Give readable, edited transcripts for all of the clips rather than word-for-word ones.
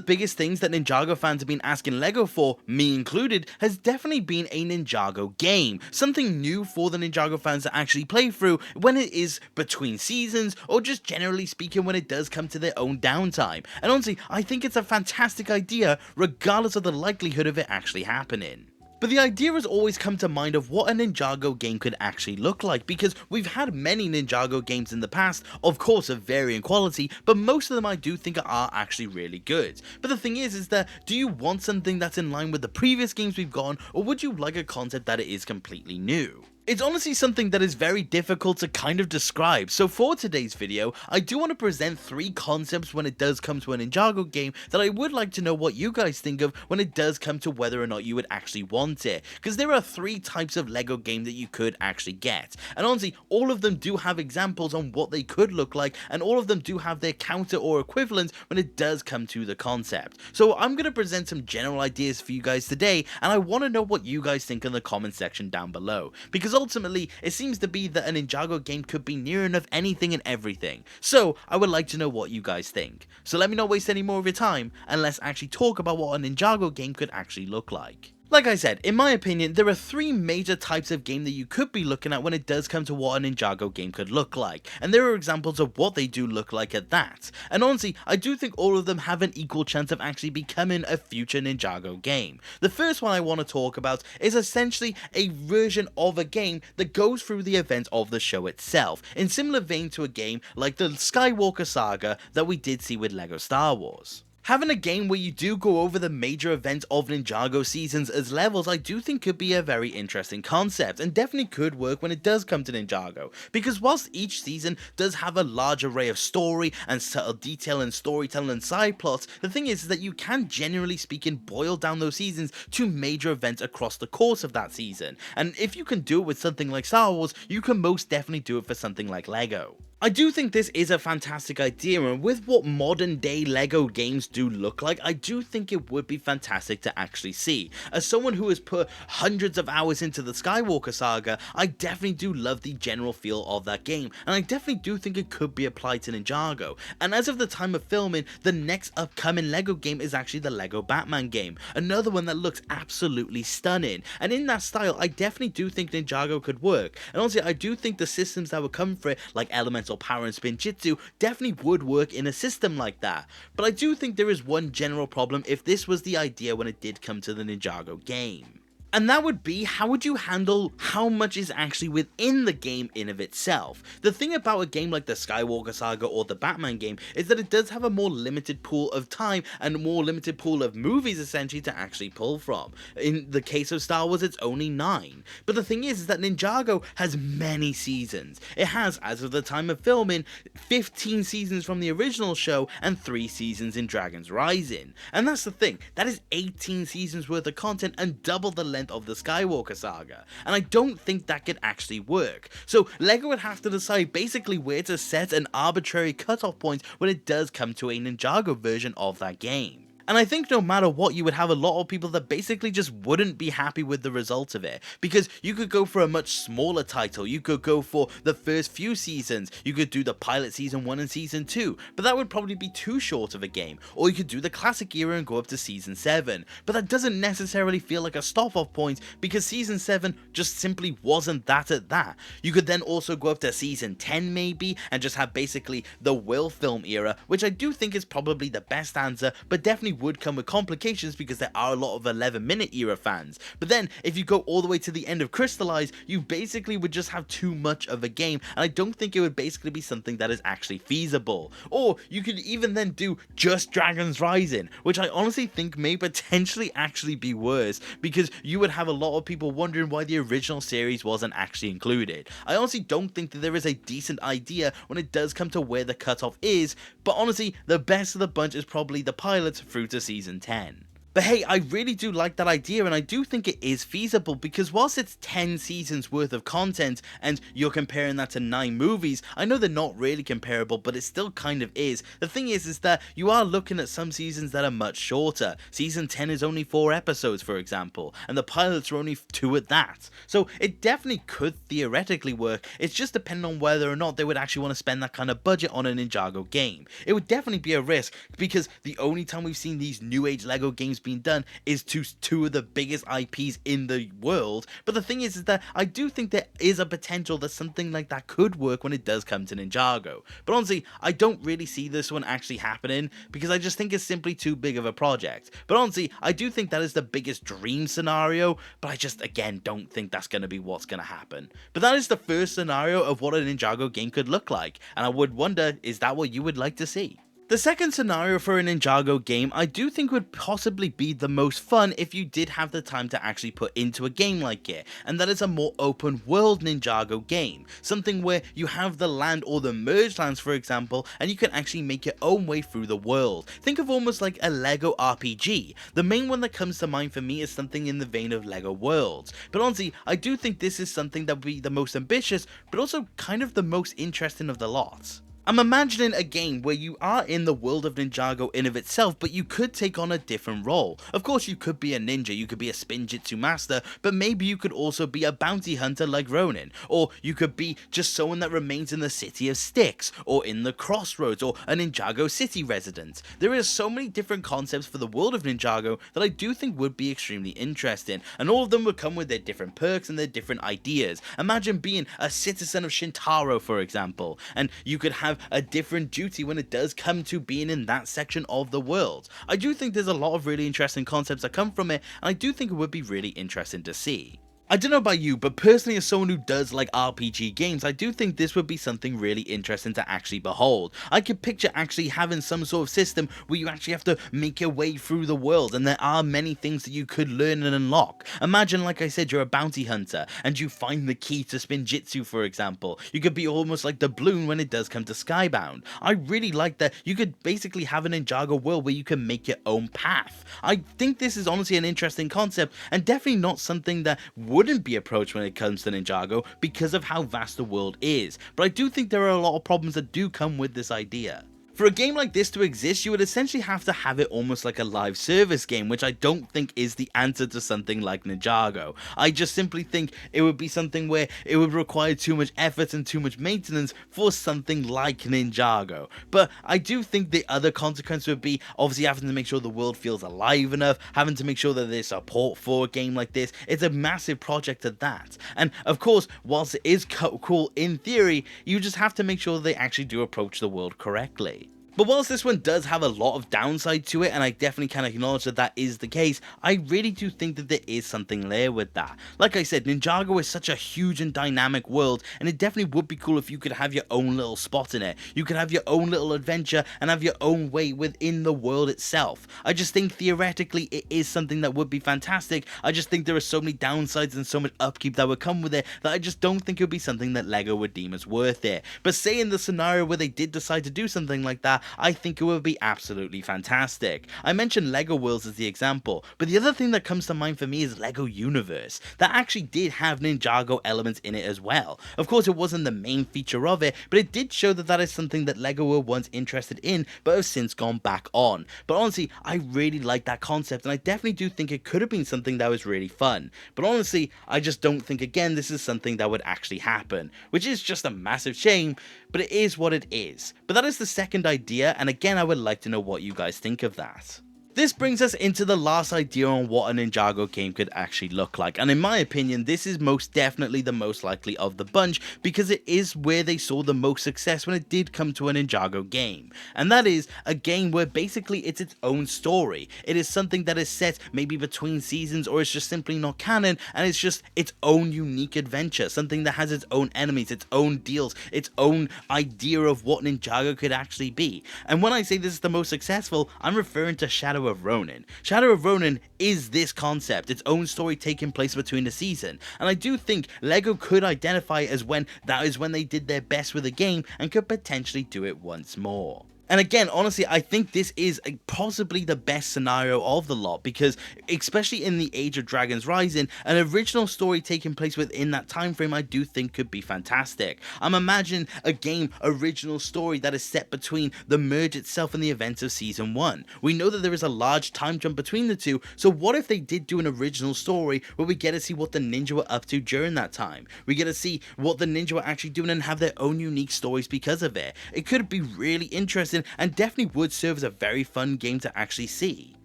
biggest things that Ninjago fans have been asking LEGO for, me included, has definitely been a Ninjago game. Something new for the Ninjago fans to actually play through when it is between seasons, or just generally speaking when it does come to their own downtime. And honestly, I think it's a fantastic idea, regardless of the likelihood of it actually happening. But the idea has always come to mind of what a Ninjago game could actually look like, because we've had many Ninjago games in the past, of course of varying quality, but most of them I do think are actually really good. But the thing is that, do you want something that's in line with the previous games we've gone, or would you like a concept that it is completely new? It's honestly something that is very difficult to kind of describe, so for today's video, I do want to present 3 concepts when it does come to a Ninjago game that I would like to know what you guys think of when it does come to whether or not you would actually want it, because there are 3 types of LEGO game that you could actually get, and honestly, all of them do have examples on what they could look like, and all of them do have their counter or equivalent when it does come to the concept. So I'm going to present some general ideas for you guys today, and I want to know what you guys think in the comment section down below, because ultimately, it seems to be that a Ninjago game could be near enough anything and everything, so I would like to know what you guys think. So let me not waste any more of your time, and let's actually talk about what a Ninjago game could actually look like. Like I said, in my opinion, there are 3 major types of game that you could be looking at when it does come to what a Ninjago game could look like, and there are examples of what they do look like at that. And honestly, I do think all of them have an equal chance of actually becoming a future Ninjago game. The first one I want to talk about is essentially a version of a game that goes through the events of the show itself, in similar vein to a game like the Skywalker Saga that we did see with LEGO Star Wars. Having a game where you do go over the major events of Ninjago seasons as levels, I do think could be a very interesting concept, and definitely could work when it does come to Ninjago, because whilst each season does have a large array of story and subtle detail and storytelling and side plots, the thing is that you can, generally speaking, boil down those seasons to major events across the course of that season, and if you can do it with something like Star Wars, you can most definitely do it for something like LEGO. I do think this is a fantastic idea, and with what modern day LEGO games do look like, I do think it would be fantastic to actually see. As someone who has put hundreds of hours into the Skywalker Saga, I definitely do love the general feel of that game, and I definitely do think it could be applied to Ninjago. And as of the time of filming, the next upcoming LEGO game is actually the LEGO Batman game, another one that looks absolutely stunning, and in that style, I definitely do think Ninjago could work. And honestly, I do think the systems that would come for it, like Elemental Power and Spinjitzu, definitely would work in a system like that. But I do think there is one general problem if this was the idea when it did come to the Ninjago game. And that would be, how would you handle how much is actually within the game in of itself? The thing about a game like the Skywalker Saga or the Batman game is that it does have a more limited pool of time and a more limited pool of movies essentially to actually pull from. In the case of Star Wars, it's only 9. But the thing is that Ninjago has many seasons. It has, as of the time of filming, 15 seasons from the original show and 3 seasons in Dragon's Rising. And that's the thing, that is 18 seasons worth of content and double the length of the Skywalker Saga, and I don't think that could actually work. So LEGO would have to decide basically where to set an arbitrary cutoff point when it does come to a Ninjago version of that game. And I think no matter what, you would have a lot of people that basically just wouldn't be happy with the results of it, because you could go for a much smaller title, you could go for the first few seasons, you could do the pilot season 1 and season 2, but that would probably be too short of a game, or you could do the classic era and go up to season 7, but that doesn't necessarily feel like a stop off point, because season 7 just simply wasn't that at that. You could then also go up to season 10 maybe, and just have basically the Will film era, which I do think is probably the best answer, but definitely would come with complications because there are a lot of 11-minute era fans. But then if you go all the way to the end of Crystallize, you basically would just have too much of a game, and I don't think it would basically be something that is actually feasible. Or you could even then do just Dragon's Rising, which I honestly think may potentially actually be worse, because you would have a lot of people wondering why the original series wasn't actually included. I honestly don't think that there is a decent idea when it does come to where the cutoff is, but honestly the best of the bunch is probably the pilots through to season 10. But hey, I really do like that idea, and I do think it is feasible, because whilst it's 10 seasons worth of content and you're comparing that to 9 movies, I know they're not really comparable, but it still kind of is. The thing is that you are looking at some seasons that are much shorter. Season 10 is only 4 episodes, for example, and the pilots are only 2 at that. So it definitely could theoretically work. It's just depending on whether or not they would actually want to spend that kind of budget on a Ninjago game. It would definitely be a risk, because the only time we've seen these new age Lego games being done is to 2 of the biggest IPs in the world. But the thing is that I do think there is a potential that something like that could work when it does come to Ninjago. But honestly, I don't really see this one actually happening, because I just think it's simply too big of a project. But honestly, I do think that is the biggest dream scenario, but I just, again, don't think that's going to be what's going to happen. But that is the first scenario of what a Ninjago game could look like, and I would wonder, is that what you would like to see? The second scenario for a Ninjago game I do think would possibly be the most fun if you did have the time to actually put into a game like it, and that is a more open world Ninjago game. Something where you have the land or the merged lands, for example, and you can actually make your own way through the world. Think of almost like a Lego RPG. The main one that comes to mind for me is something in the vein of Lego Worlds. But honestly, I do think this is something that would be the most ambitious, but also kind of the most interesting of the lot. I'm imagining a game where you are in the world of Ninjago in of itself, but you could take on a different role. Of course, you could be a ninja, you could be a spinjitzu master, but maybe you could also be a bounty hunter like Ronin, or you could be just someone that remains in the City of Styx, or in the Crossroads, or a Ninjago city resident. There are so many different concepts for the world of Ninjago that I do think would be extremely interesting, and all of them would come with their different perks and their different ideas. Imagine being a citizen of Shintaro, for example, and you could have a different duty when it does come to being in that section of the world. I do think there's a lot of really interesting concepts that come from it, and I do think it would be really interesting to see. I don't know about you, but personally, as someone who does like RPG games, I do think this would be something really interesting to actually behold. I could picture actually having some sort of system where you actually have to make your way through the world, and there are many things that you could learn and unlock. Imagine, like I said, you're a bounty hunter, and you find the key to Spinjitzu, for example. You could be almost like the Bloon when it does come to Skybound. I really like that you could basically have an Ninjago world where you can make your own path. I think this is honestly an interesting concept, and definitely not something that wouldn't be approached when it comes to Ninjago because of how vast the world is, but I do think there are a lot of problems that do come with this idea. For a game like this to exist, you would essentially have to have it almost like a live service game, which I don't think is the answer to something like Ninjago. I just simply think it would be something where it would require too much effort and too much maintenance for something like Ninjago. But I do think the other consequence would be obviously having to make sure the world feels alive enough, having to make sure that there's support for a game like this. It's a massive project at that. And of course, whilst it is cool in theory, you just have to make sure they actually do approach the world correctly. But whilst this one does have a lot of downside to it, and I definitely can acknowledge that that is the case, I really do think that there is something there with that. Like I said, Ninjago is such a huge and dynamic world, and it definitely would be cool if you could have your own little spot in it. You could have your own little adventure and have your own way within the world itself. I just think theoretically it is something that would be fantastic. I just think there are so many downsides and so much upkeep that would come with it that I just don't think it would be something that LEGO would deem as worth it. But say in the scenario where they did decide to do something like that, I think it would be absolutely fantastic. I mentioned LEGO Worlds as the example, but the other thing that comes to mind for me is LEGO Universe. That actually did have Ninjago elements in it as well. Of course, it wasn't the main feature of it, but it did show that that is something that LEGO were once interested in, but have since gone back on. But honestly, I really like that concept, and I definitely do think it could have been something that was really fun. But honestly, I just don't think, again, this is something that would actually happen, which is just a massive shame, but it is what it is. But that is the second idea, and again, I would like to know what you guys think of that. This brings us into the last idea on what a Ninjago game could actually look like, and in my opinion this is most definitely the most likely of the bunch because it is where they saw the most success when it did come to a Ninjago game, and that is a game where basically it's its own story. It is something that is set maybe between seasons, or it's just simply not canon, and it's just its own unique adventure, something that has its own enemies, its own deals, its own idea of what Ninjago could actually be. And when I say this is the most successful, I'm referring to Shadow of Ronin. Shadow of Ronin is this concept, its own story taking place between the season, and I do think LEGO could identify it as when that is when they did their best with a game and could potentially do it once more. And again, honestly, I think this is possibly the best scenario of the lot, because especially in the Age of Dragons Rising, an original story taking place within that time frame I do think could be fantastic. I'm imagining a game original story that is set between the merge itself and the events of Season 1. We know that there is a large time jump between the two, so what if they did do an original story where we get to see what the ninja were up to during that time? We get to see what the ninja were actually doing and have their own unique stories because of it. It could be really interesting and definitely would serve as a very fun game to actually see.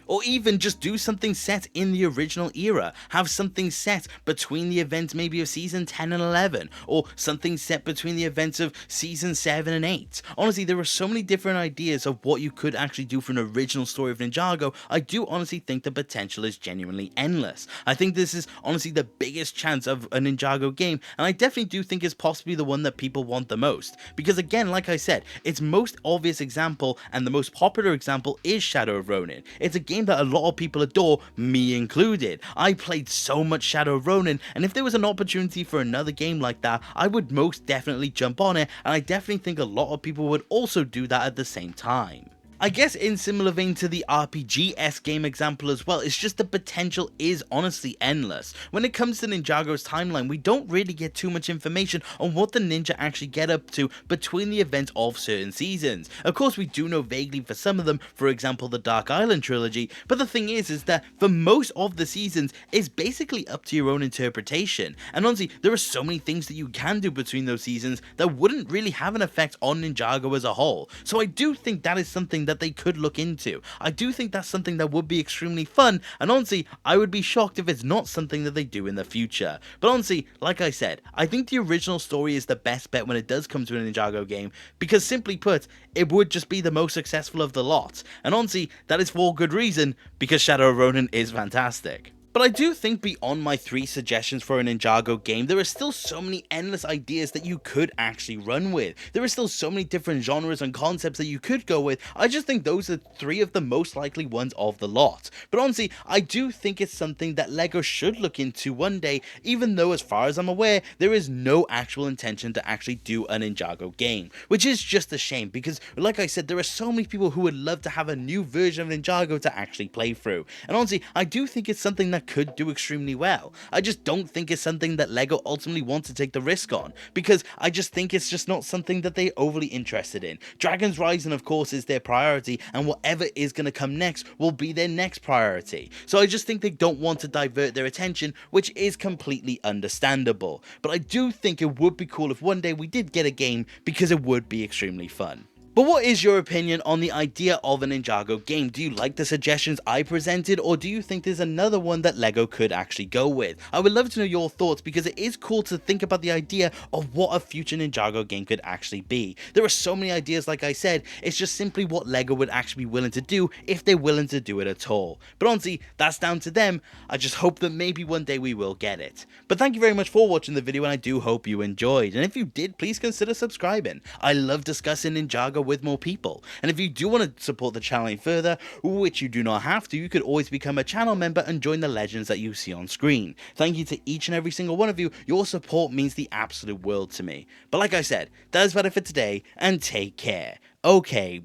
Or even just do something set in the original era, have something set between the events maybe of season 10 and 11, or something set between the events of season 7 and 8. Honestly, there are so many different ideas of what you could actually do for an original story of Ninjago. I do honestly think the potential is genuinely endless. I think this is honestly the biggest chance of a Ninjago game, and I definitely do think it's possibly the one that people want the most, because again, like I said, its most obvious example and the most popular example is Shadow of Ronin. It's a game that a lot of people adore, me included. I played so much Shadow of Ronin, and if there was an opportunity for another game like that, I would most definitely jump on it, and I definitely think a lot of people would also do that at the same time. I guess in similar vein to the RPG-esque game example as well, it's just the potential is honestly endless. When it comes to Ninjago's timeline, we don't really get too much information on what the ninja actually get up to between the events of certain seasons. Of course, we do know vaguely for some of them, for example the Dark Island trilogy, but the thing is that for most of the seasons, it's basically up to your own interpretation. And honestly, there are so many things that you can do between those seasons that wouldn't really have an effect on Ninjago as a whole. So I do think that is something that they could look into. I do think that's something that would be extremely fun, and honestly, I would be shocked if it's not something that they do in the future. But honestly, like I said, I think the original story is the best bet when it does come to a Ninjago game, because simply put, it would just be the most successful of the lot. And honestly, that is for good reason, because Shadow of Ronin is fantastic. But I do think beyond my 3 suggestions for a Ninjago game, there are still so many endless ideas that you could actually run with. There are still so many different genres and concepts that you could go with. I just think those are 3 of the most likely ones of the lot. But honestly, I do think it's something that LEGO should look into one day, even though as far as I'm aware, there is no actual intention to actually do a Ninjago game. Which is just a shame, because like I said, there are so many people who would love to have a new version of Ninjago to actually play through. And honestly, I do think it's something that could do extremely well. I just don't think it's something that LEGO ultimately wants to take the risk on, because I just think it's just not something that they're overly interested in. Dragons Rising, of course, is their priority, and whatever is going to come next will be their next priority. So I just think they don't want to divert their attention, which is completely understandable. But I do think it would be cool if one day we did get a game, because it would be extremely fun. But what is your opinion on the idea of a Ninjago game? Do you like the suggestions I presented, or do you think there's another one that LEGO could actually go with? I would love to know your thoughts, because it is cool to think about the idea of what a future Ninjago game could actually be. There are so many ideas, like I said, it's just simply what LEGO would actually be willing to do, if they're willing to do it at all. But honestly, that's down to them. I just hope that maybe one day we will get it. But thank you very much for watching the video, and I do hope you enjoyed. And if you did, please consider subscribing. I love discussing Ninjago with more people, and if you do want to support the channel any further, which you do not have to, you could always become a channel member and join the legends that you see on screen. Thank you to each and every single one of you. Your support means the absolute world to me. But like I said, that is about it for today, and take care. Okay,